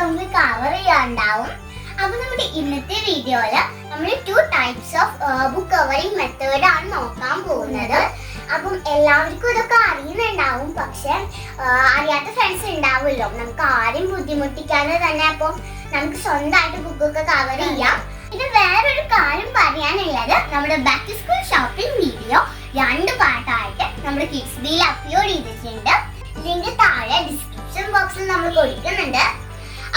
നമുക്ക് കവർ ചെയ്യാനുണ്ടാവും. അപ്പൊ നമ്മുടെ ഇന്നത്തെ വീഡിയോയില് നമ്മൾ 2 types of book covering method ആണ് നോക്കാൻ പോകുന്നത്. അപ്പം എല്ലാവർക്കും ഇതൊക്കെ അറിയുന്നുണ്ടാവും, പക്ഷെ അറിയാത്ത ഫ്രണ്ട്സ് ഉണ്ടാവുമല്ലോ. നമുക്ക് ആരും ബുദ്ധിമുട്ടിക്കാതെ തന്നെ അപ്പം നമുക്ക് സ്വന്തമായിട്ട് ബുക്കൊക്കെ കവർ ചെയ്യാം. ഇത് വേറൊരു കാര്യം പറയാനുള്ളത്, നമ്മുടെ back to school shopping video 2 പാർട്ടായിട്ട് നമ്മുടെ കിഡ്സ് ബിയിൽ അപ്ലോഡ് ചെയ്തിട്ടുണ്ട്. ലിങ്ക് താഴെ ഡിസ്ക്രിപ്ഷൻ ബോക്സിൽ നമ്മൾ കൊടുക്കുന്നുണ്ട്.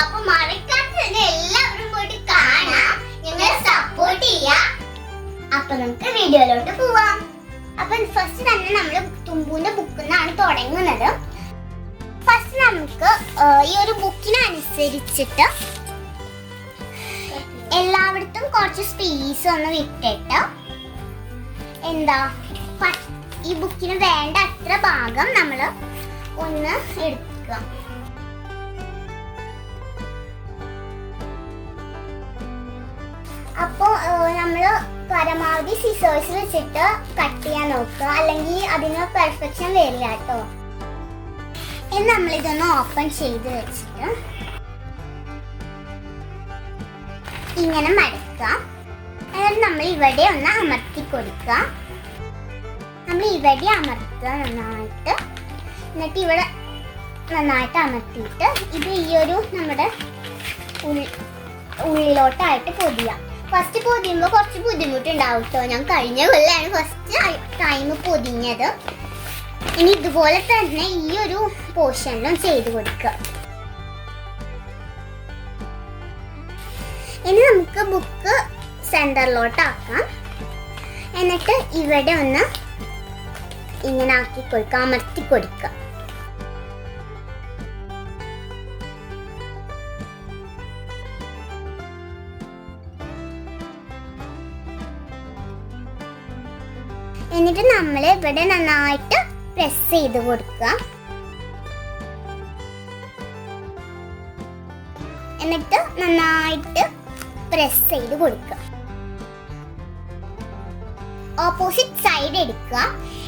അപ്പൊ മറക്കാതെ തന്നെ എല്ലാവരും പോയിട്ട് കാണാം, ഞങ്ങളെ സപ്പോർട്ട് ചെയ്യാം. അപ്പൊ നമുക്ക് വീഡിയോയിലോട്ട് പോവാം. അപ്പൊ ഫസ്റ്റ് തന്നെ നമ്മൾ തുമ്പുവിന്റെ ബുക്കിൽ നിന്നാണ് തുടങ്ങുന്നത്. ഫസ്റ്റ് നമുക്ക് ഈ ഒരു ബുക്കിനനുസരിച്ചിട്ട് എല്ലായിടത്തും കുറച്ച് സ്പേസ് ഒന്ന് വിട്ടിട്ട് ഈ ബുക്കിന് വേണ്ട അത്ര ഭാഗം നമ്മൾ ഒന്ന് എടുക്കുക. അപ്പോൾ നമ്മൾ പരമാവധി സിസേഴ്സ് വെച്ചിട്ട് കട്ട് ചെയ്യാൻ നോക്കുക, അല്ലെങ്കിൽ അതിന് പെർഫെക്ഷൻ വരില്ല കേട്ടോ. ഇനി നമ്മളിതൊന്ന് ഓപ്പൺ ചെയ്ത് വെച്ചിട്ട് ഇങ്ങനെ മടക്കുക. എന്നിട്ട് നമ്മൾ ഇവിടെ ഒന്ന് അമർത്തി കൊടുക്കുക. നമ്മൾ ഇവിടെ അമർത്തുക നന്നായിട്ട്. എന്നിട്ട് ഇവിടെ നന്നായിട്ട് അമർത്തിയിട്ട് ഇത് ഈ ഒരു നമ്മുടെ ഉള്ളിലോട്ടായിട്ട് പൊതിയാം. ഫസ്റ്റ് പൊതിയുമ്പോൾ കുറച്ച് ബുദ്ധിമുട്ടുണ്ടാവും കേട്ടോ. ഞാൻ കഴിഞ്ഞ കൊല്ലാണ് ഫസ്റ്റ് ടൈം പൊതിഞ്ഞത്. ഇനി ഇതുപോലെ തന്നെ ഈ ഒരു പോർഷനിലും ചെയ്ത് കൊടുക്കുക. ഇനി നമുക്ക് ബുക്ക് സെന്ററിലോട്ടാക്കാം. എന്നിട്ട് ഇവിടെ ഒന്ന് ഇങ്ങനെ ആക്കി കൊടുക്കുക, അമർത്തി കൊടുക്കുക. എന്നിട്ട് നമ്മൾ ഇവിടെ നന്നായിട്ട് പ്രസ് ചെയ്ത് കൊടുക്കുക. എന്നിട്ട് നന്നായിട്ട് പ്രസ് ചെയ്ത് കൊടുക്കുക. ഓപ്പോസിറ്റ് സൈഡ് എടുക്കുക.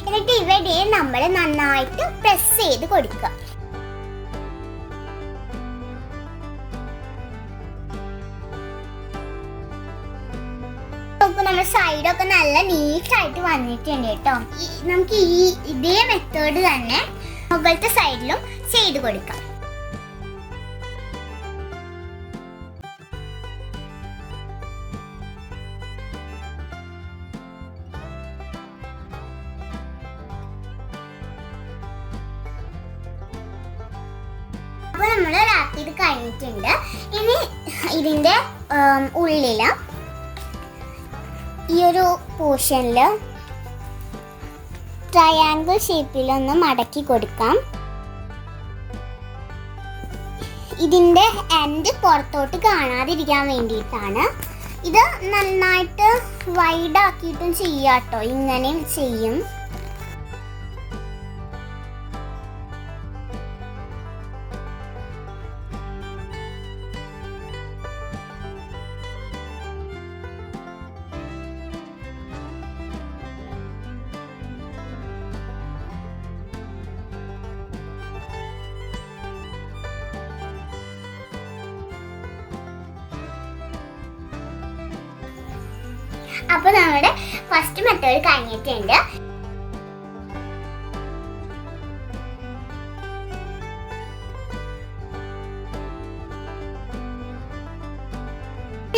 എന്നിട്ട് ഇവിടെ നമ്മൾ നന്നായിട്ട് പ്രസ് ചെയ്ത് കൊടുക്കുക. നമ്മുടെ സൈഡൊക്കെ നല്ല നീറ്റായിട്ട് വന്നിട്ടുണ്ട് കേട്ടോ. നമുക്ക് ഇതേ മെത്തേഡ് തന്നെ മുകളിലത്തെ സൈഡിലും ചെയ്ത് കൊടുക്കാം. അപ്പോൾ നമ്മൾ റാപ്പ് ചെയ്ത് കഴിഞ്ഞിട്ടുണ്ട്. ഇനി ഇതിൻ്റെ ഉള്ളില് ഈ ഒരു പോർഷനിൽ ട്രയാങ്കിൾ ഷേപ്പിലൊന്ന് മടക്കി കൊടുക്കാം. ഇതിൻ്റെ എൻഡ് പുറത്തോട്ട് കാണാതിരിക്കാൻ വേണ്ടിയിട്ടാണ്. ഇത് നന്നായിട്ട് വൈഡ് ആക്കിയിട്ടും ചെയ്യാട്ടോ, ഇങ്ങനെയും ചെയ്യും. അപ്പൊ നമ്മുടെ ഫസ്റ്റ് മെത്തേഡ് കഴിഞ്ഞിട്ടുണ്ട്.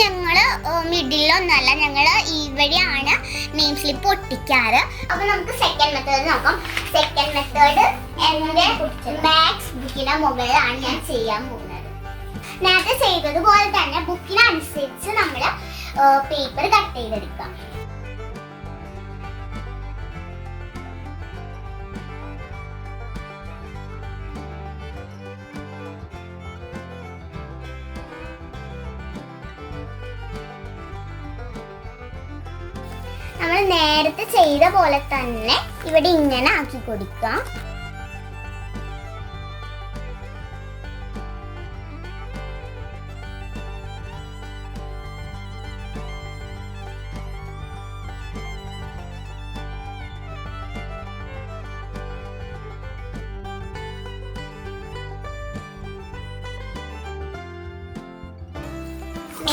ഞങ്ങള് മിഡിലൊന്നല്ല, ഞങ്ങള് ഇവിടെയാണ് നെയിം സ്ലിപ്പ് ഒട്ടിക്കാറ്. അപ്പൊ നമുക്ക് സെക്കൻഡ് മെത്തേഡ് നോക്കാം. സെക്കൻഡ് മെത്തേഡ് എന്റെ മാത്സ് ബുക്കിന്റെ മുകളിലാണ് ഞാൻ ചെയ്യാൻ പോകുന്നത്. നേരത്തെ ചെയ്തതുപോലെ തന്നെ ബുക്കിനനുസരിച്ച് നമ്മള് പേപ്പർ കട്ട് ചെയ്തെടുക്കാം. നമ്മൾ നേരത്തെ ചെയ്ത പോലെ തന്നെ ഇവിടെ ഇങ്ങനെ ആക്കി കൊടുക്കാം.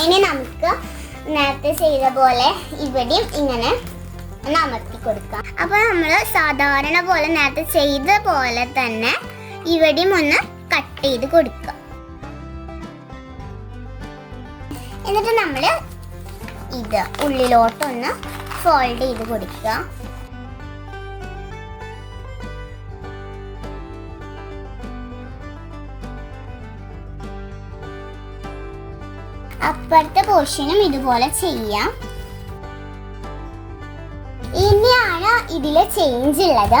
ഇനി നമുക്ക് നേരത്തെ ചെയ്ത പോലെ ഇവിടെയും ഇങ്ങനെ ഒന്ന് അമർത്തി കൊടുക്കാം. അപ്പോൾ നമ്മൾ സാധാരണ പോലെ നേരത്തെ ചെയ്ത പോലെ തന്നെ ഇവിടെയും ഒന്ന് കട്ട് ചെയ്ത് കൊടുക്കുക. എന്നിട്ട് നമ്മൾ ഇത് ഉള്ളിലോട്ടൊന്ന് ഫോൾഡ് ചെയ്ത് കൊടുക്കുക. അപ്പുറത്തെ പോർഷനും ഇതുപോലെ ചെയ്യാം. ഇനിയാണ് ഇതില് ചേഞ്ച് ഉള്ളത്.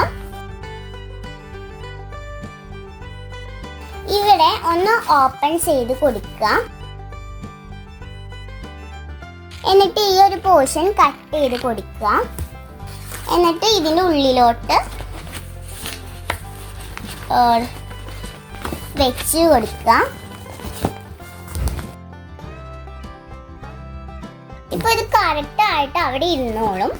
ഇവിടെ ഒന്ന് ഓപ്പൺ ചെയ്ത് കൊടുക്കുക. എന്നിട്ട് ഈ ഒരു പോർഷൻ കട്ട് ചെയ്ത് കൊടുക്കുക. എന്നിട്ട് ഇതിൻ്റെ ഉള്ളിലോട്ട് വെച്ച് കൊടുക്കുക. ഇപ്പൊ ഇത് കറക്റ്റ് ആയിട്ട് അവിടെ ഇരുന്നോളും.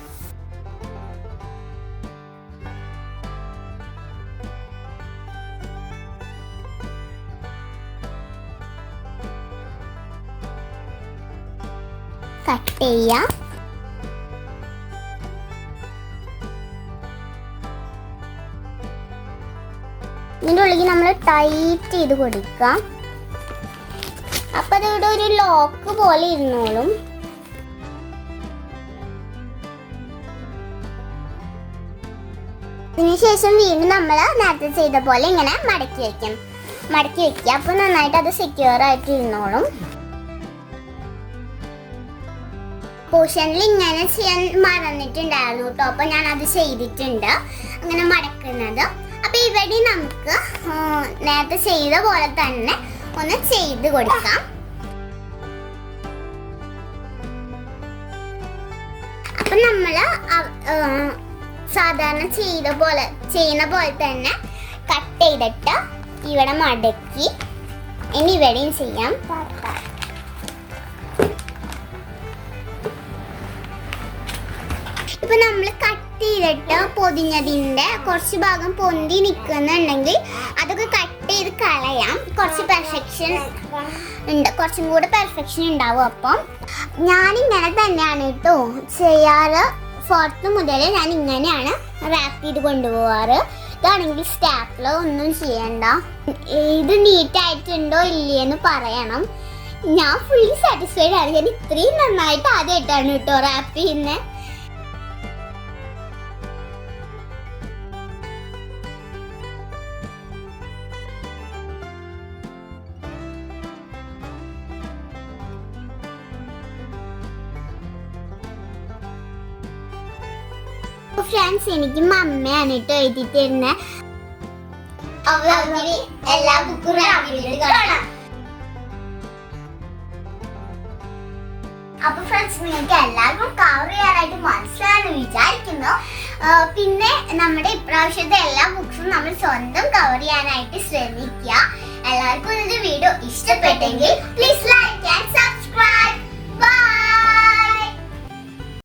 കട്ട് ചെയ്യാം. ഇതിൻ്റെ ഉള്ളിൽ നമ്മൾ ടൈറ്റ് ചെയ്ത് കൊടുക്കാം. അപ്പൊ അതിവിടെ ഒരു ലോക്ക് പോലെ ഇരുന്നോളും. അതിനുശേഷം വീണ്ടും നമ്മൾ നേരത്തെ ചെയ്ത പോലെ ഇങ്ങനെ മടക്കി വെക്കുക. അപ്പൊ നന്നായിട്ട് അത് സെക്യൂർ ആയിട്ട് ഇരുന്നോളും. പോർഷനിൽ ഇങ്ങനെ ചെയ്യാൻ മറന്നിട്ടുണ്ടായിരുന്നു കേട്ടോ. അപ്പൊ ഞാൻ അത് ചെയ്തിട്ടുണ്ട്, അങ്ങനെ മടക്കുന്നത്. അപ്പൊ ഇവിടെ നമുക്ക് നേരത്തെ ചെയ്ത പോലെ തന്നെ ഒന്ന് ചെയ്ത് കൊടുക്കാം. അപ്പൊ നമ്മള് സാധാരണ ചെയ്യുന്ന പോലെ തന്നെ കട്ട് ചെയ്തിട്ട് ഇവിടെ മടക്കി ഇനി ഇവിടെയും ചെയ്യാം. ഇപ്പൊ നമ്മൾ കട്ട് ചെയ്തിട്ട് പൊതിഞ്ഞതിന്റെ കുറച്ച് ഭാഗം പൊന്തി നിൽക്കുന്നുണ്ടെങ്കിൽ അതൊക്കെ കട്ട് ചെയ്ത് കളയാം. കുറച്ചും കൂടെ പെർഫെക്ഷൻ ഉണ്ടാവും. അപ്പം ഞാനിങ്ങനെ തന്നെയാണ് കേട്ടോ ചെയ്യാറ്. 4th മുതൽ ഞാൻ ഇങ്ങനെയാണ് റാപ്പ് ചെയ്ത് കൊണ്ടുപോകാറ്. ഇതാണെങ്കിൽ സ്റ്റാപ്ലർ ഒന്നും ചെയ്യണ്ട. ഇത് നീറ്റായിട്ടുണ്ടോ ഇല്ലയെന്ന് പറയണം. ഞാൻ ഫുള്ളി സാറ്റിസ്ഫൈഡ് ആണ്. ഞാൻ ഇത്രയും നന്നായിട്ട് ആദ്യമായിട്ടാണ് കേട്ടോ റാപ്പ് ചെയ്യുന്നത്. ഫ്രണ്ട്സ്, എനിക്ക് മമ്മയാണ് കേട്ടോ എഴുതി തരുന്നത്. എല്ലാ ബുക്കും കാണാം. അപ്പൊ ഫ്രണ്ട്സ്, നിങ്ങൾക്ക് എല്ലാവർക്കും കവർ ചെയ്യാനായിട്ട് മനസ്സിലായെന്ന് വിചാരിക്കുന്നു. പിന്നെ നമ്മുടെ ഇപ്രാവശ്യത്തെ എല്ലാ ബുക്സും നമ്മൾ സ്വന്തം കവർ ചെയ്യാനായിട്ട് ശ്രമിക്കുക. എല്ലാവർക്കും ഈ വീഡിയോ ഇഷ്ടപ്പെട്ടെങ്കിൽ പ്ലീസ് ലൈക്ക് ആൻഡ് സബ്സ്ക്രൈബ്.